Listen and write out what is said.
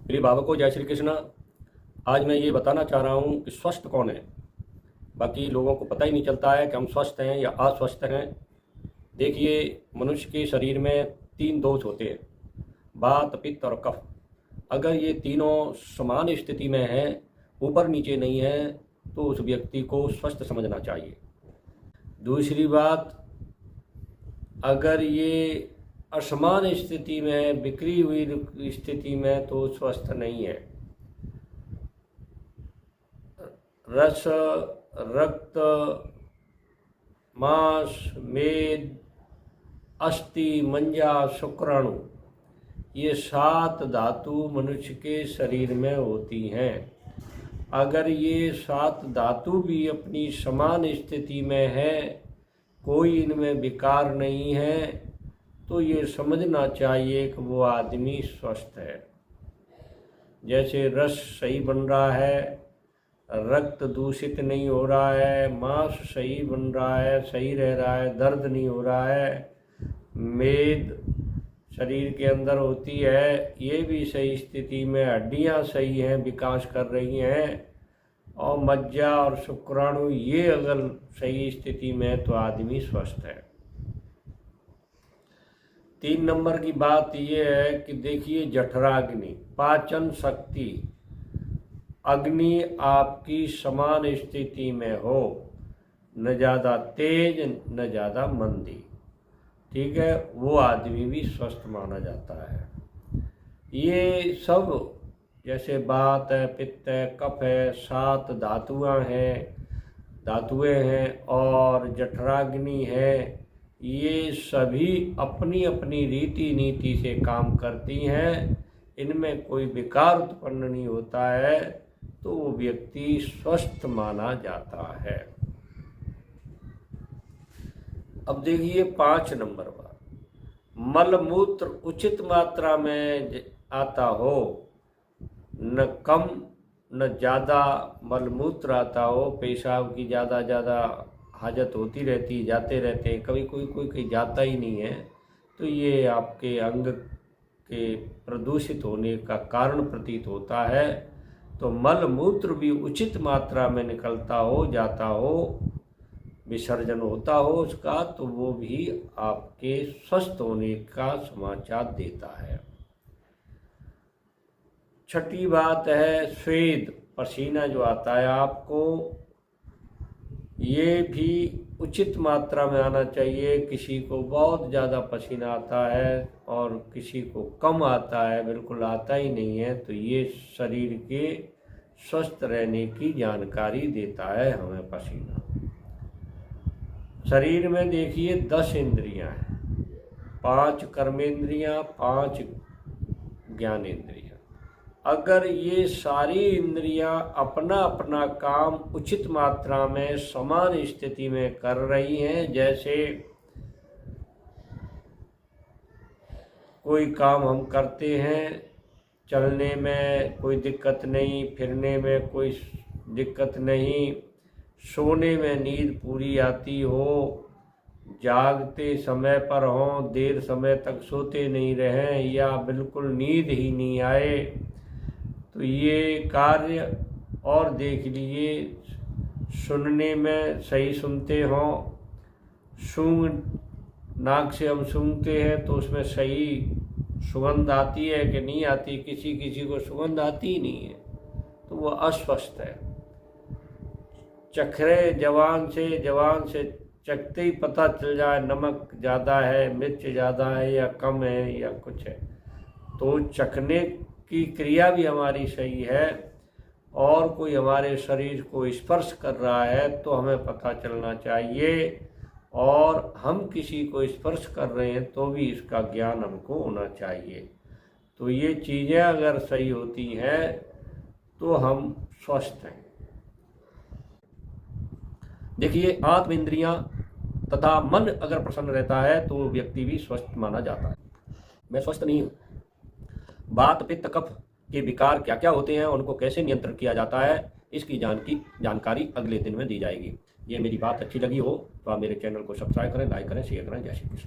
प्रिय भावकों, जय श्री कृष्ण। आज मैं ये बताना चाह रहा हूँ कि स्वस्थ कौन है। बाकी लोगों को पता ही नहीं चलता है कि हम स्वस्थ हैं या अस्वस्थ हैं। देखिए, मनुष्य के शरीर में 3 दोष होते हैं, वात, पित्त और कफ। अगर ये तीनों समान स्थिति में हैं, ऊपर नीचे नहीं है, तो उस व्यक्ति को स्वस्थ समझना चाहिए। दूसरी बात, अगर ये असमान स्थिति में, बिखरी हुई स्थिति में, तो स्वस्थ नहीं है। रस, रक्त, मांस, मेद, अस्थि, मज्जा, शुक्राणु, ये 7 धातु मनुष्य के शरीर में होती हैं। अगर ये 7 धातु भी अपनी समान स्थिति में है, कोई इनमें विकार नहीं है, तो ये समझना चाहिए कि वो आदमी स्वस्थ है। जैसे रस सही बन रहा है, रक्त दूषित नहीं हो रहा है, मांस सही बन रहा है, सही रह रहा है, दर्द नहीं हो रहा है, मेद शरीर के अंदर होती है, ये भी सही स्थिति में, हड्डियां सही हैं, विकास कर रही हैं, और मज्जा और शुक्राणु ये अगर सही स्थिति में है, तो आदमी स्वस्थ है। 3 नंबर की बात यह है कि देखिए, जठराग्नि, पाचन शक्ति, अग्नि आपकी समान स्थिति में हो, न ज़्यादा तेज न ज़्यादा मंदी, ठीक है, वो आदमी भी स्वस्थ माना जाता है। ये सब जैसे वात है, पित्त है, कफ है, 7 धातुएं हैं और जठराग्नि है, ये सभी अपनी अपनी रीति नीति से काम करती हैं। इनमें कोई विकार उत्पन्न नहीं होता है, तो वो व्यक्ति स्वस्थ माना जाता है। अब देखिए 5 नंबर बात, मलमूत्र उचित मात्रा में आता हो, न कम न ज़्यादा मलमूत्र आता हो, पेशाब की ज़्यादा हाजत होती रहती, जाते रहते हैं, कभी कोई जाता ही नहीं है, तो ये आपके अंग के प्रदूषित होने का कारण प्रतीत होता है। तो मलमूत्र भी उचित मात्रा में निकलता हो, जाता हो, विसर्जन होता हो उसका, तो वो भी आपके स्वस्थ होने का समाचार देता है। छठी बात है स्वेद, पसीना जो आता है आपको, ये भी उचित मात्रा में आना चाहिए। किसी को बहुत ज़्यादा पसीना आता है और किसी को कम आता है, बिल्कुल आता ही नहीं है, तो ये शरीर के स्वस्थ रहने की जानकारी देता है हमें पसीना। शरीर में देखिए 10 इंद्रियां हैं, 5 कर्मेंद्रियां, 5 ज्ञानेंद्रियां। अगर ये सारी इंद्रियां अपना अपना काम उचित मात्रा में समान स्थिति में कर रही हैं, जैसे कोई काम हम करते हैं, चलने में कोई दिक्कत नहीं, फिरने में कोई दिक्कत नहीं, सोने में नींद पूरी आती हो, जागते समय पर हों, देर समय तक सोते नहीं रहें, या बिल्कुल नींद ही नहीं आए, तो ये कार्य। और देख लीजिए, सुनने में सही सुनते हों, सूंघ, नाक से हम सूंघते हैं तो उसमें सही सुगंध आती है कि नहीं आती, किसी किसी को सुगंध आती ही नहीं है, तो वो अस्वस्थ है। चखरे जवान से चखते ही पता चल जाए नमक ज़्यादा है, मिर्च ज़्यादा है, या कम है, या कुछ है, तो चखने की क्रिया भी हमारी सही है। और कोई हमारे शरीर को स्पर्श कर रहा है तो हमें पता चलना चाहिए, और हम किसी को स्पर्श कर रहे हैं तो भी इसका ज्ञान हमको होना चाहिए। तो ये चीज़ें अगर सही होती हैं तो हम स्वस्थ हैं। देखिए, आत्म इंद्रियां तथा मन अगर प्रसन्न रहता है तो व्यक्ति भी स्वस्थ माना जाता है। मैं स्वस्थ नहीं हूँ। वात, पित्त, कफ के विकार क्या क्या होते हैं, उनको कैसे नियंत्रण किया जाता है, इसकी जानकारी अगले दिन में दी जाएगी। ये मेरी बात अच्छी लगी हो तो आप मेरे चैनल को सब्सक्राइब करें, लाइक करें, शेयर करें। जय श्री कृष्ण।